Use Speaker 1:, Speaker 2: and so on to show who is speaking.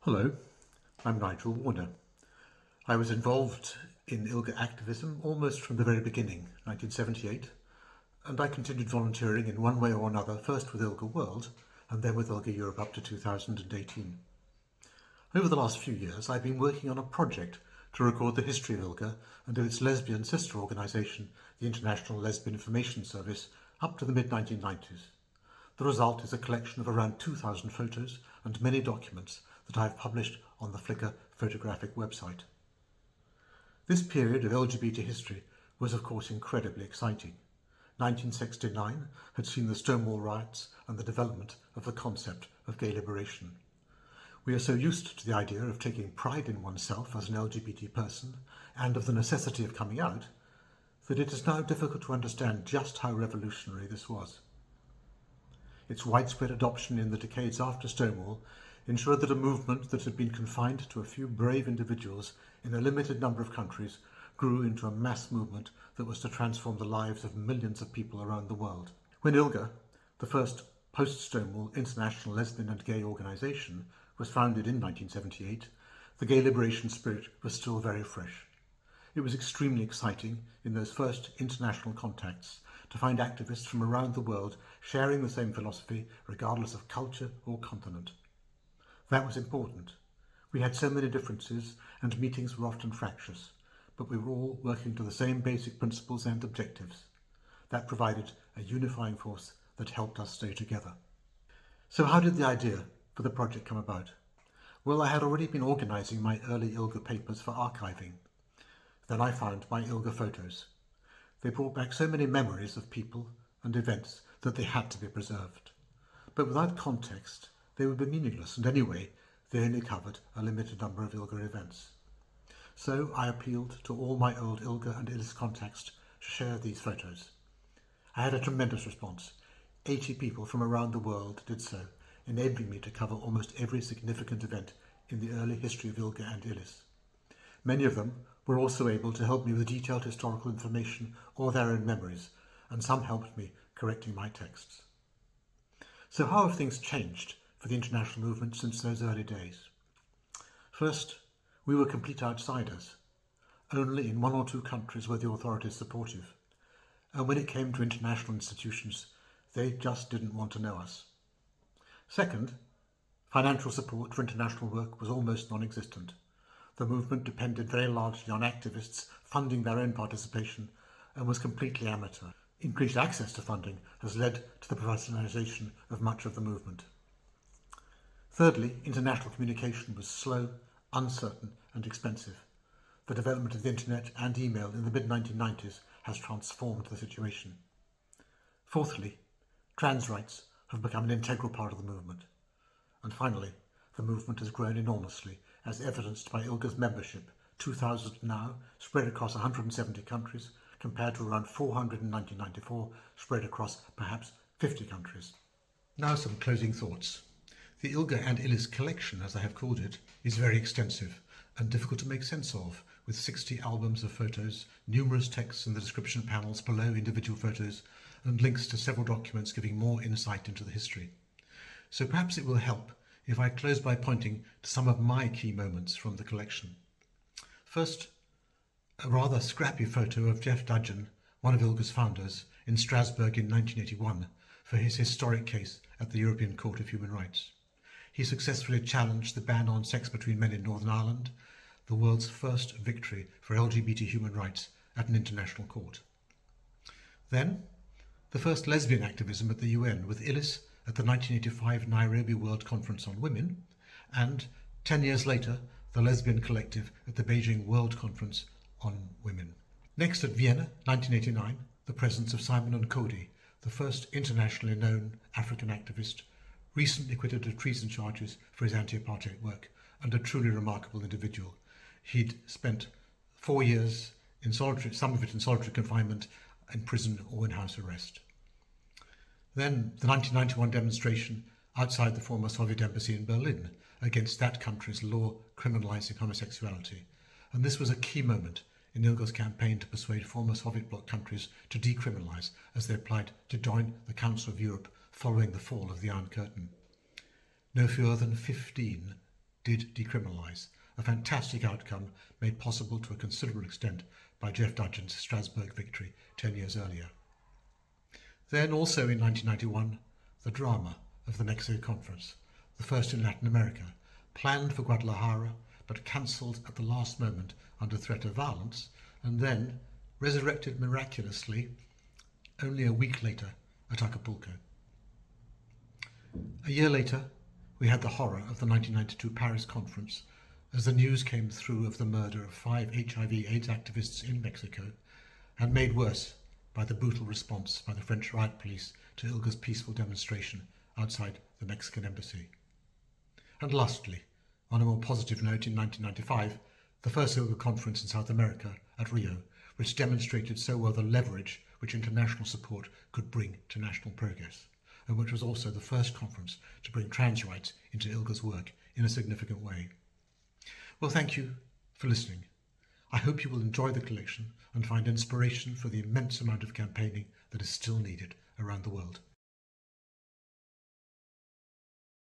Speaker 1: Hello, I'm Nigel Warner. I was involved in ILGA activism almost from the very beginning, 1978, and I continued volunteering in one way or another, first with ILGA World and then with ILGA Europe up to 2018. Over the last few years, I've been working on a project to record the history of ILGA and of its lesbian sister organisation, the International Lesbian Information Service, up to the mid-1990s. The result is a collection of around 2,000 photos and many documents that I have published on the Flickr photographic website. This period of LGBT history was of course incredibly exciting. 1969 had seen the Stonewall riots and the development of the concept of gay liberation. We are so used to the idea of taking pride in oneself as an LGBT person and of the necessity of coming out that it is now difficult to understand just how revolutionary this was. Its widespread adoption in the decades after Stonewall ensured that a movement that had been confined to a few brave individuals in a limited number of countries grew into a mass movement that was to transform the lives of millions of people around the world. When ILGA, the first post-Stonewall international lesbian and gay organisation, was founded in 1978, the gay liberation spirit was still very fresh. It was extremely exciting in those first international contacts to find activists from around the world sharing the same philosophy regardless of culture or continent. That was important. We had so many differences and meetings were often fractious, but we were all working to the same basic principles and objectives. That provided a unifying force that helped us stay together. So how did the idea for the project come about? Well, I had already been organising my early ILGA papers for archiving. Then I found my ILGA photos. They brought back so many memories of people and events that they had to be preserved. But without context, they would be meaningless, and anyway, they only covered a limited number of ILGA events. So I appealed to all my old ILGA and ILIS contacts to share these photos. I had a tremendous response. 80 people from around the world did so, enabling me to cover almost every significant event in the early history of ILGA and ILIS. Many of them were also able to help me with detailed historical information or their own memories, and some helped me correcting my texts. So how have things changed for the international movement since those early days? First, we were complete outsiders. Only in one or two countries were the authorities supportive, and when it came to international institutions, they just didn't want to know us. Second, financial support for international work was almost non-existent. The movement depended very largely on activists funding their own participation and was completely amateur. Increased access to funding has led to the professionalisation of much of the movement. Thirdly, international communication was slow, uncertain and expensive. The development of the internet and email in the mid-1990s has transformed the situation. Fourthly, trans rights have become an integral part of the movement. And finally, the movement has grown enormously, as evidenced by ILGA's membership, 2,000 now, spread across 170 countries, compared to around 400 in 1994, spread across perhaps 50 countries. Now some closing thoughts. The ILGA and ILIS collection, as I have called it, is very extensive and difficult to make sense of, with 60 albums of photos, numerous texts in the description panels below individual photos, and links to several documents giving more insight into the history. So perhaps it will help if I close by pointing to some of my key moments from the collection. First, a rather scrappy photo of Jeff Dudgeon, one of ILGA's founders, in Strasbourg in 1981 for his historic case at the European Court of Human Rights. He successfully challenged the ban on sex between men in Northern Ireland, the world's first victory for LGBT human rights at an international court. Then, the first lesbian activism at the UN with ILIS at the 1985 Nairobi World Conference on Women, and 10 years later, the Lesbian Collective at the Beijing World Conference on Women. Next, at Vienna, 1989, the presence of Simon N'Kodi, the first internationally known African activist, recently acquitted of treason charges for his anti-apartheid work, and a truly remarkable individual. He'd spent 4 years in solitary, some of it in solitary confinement, in prison or in house arrest. Then the 1991 demonstration outside the former Soviet embassy in Berlin against that country's law criminalising homosexuality. And this was a key moment in ILGA's campaign to persuade former Soviet bloc countries to decriminalise as they applied to join the Council of Europe following the fall of the Iron Curtain. No fewer than 15 did decriminalise, a fantastic outcome made possible to a considerable extent by Jeff Dudgeon's Strasbourg victory 10 years earlier. Then also in 1991, the drama of the Mexico Conference, the first in Latin America, planned for Guadalajara but cancelled at the last moment under threat of violence, and then resurrected miraculously only a week later at Acapulco. A year later, we had the horror of the 1992 Paris Conference as the news came through of the murder of 5 HIV/AIDS activists in Mexico, and made worse by the brutal response by the French riot police to ILGA's peaceful demonstration outside the Mexican embassy. And lastly, on a more positive note, in 1995, the first ILGA conference in South America at Rio, which demonstrated so well the leverage which international support could bring to national progress, and which was also the first conference to bring trans rights into ILGA's work in a significant way. Well, thank you for listening. I hope you will enjoy the collection and find inspiration for the immense amount of campaigning that is still needed around the world.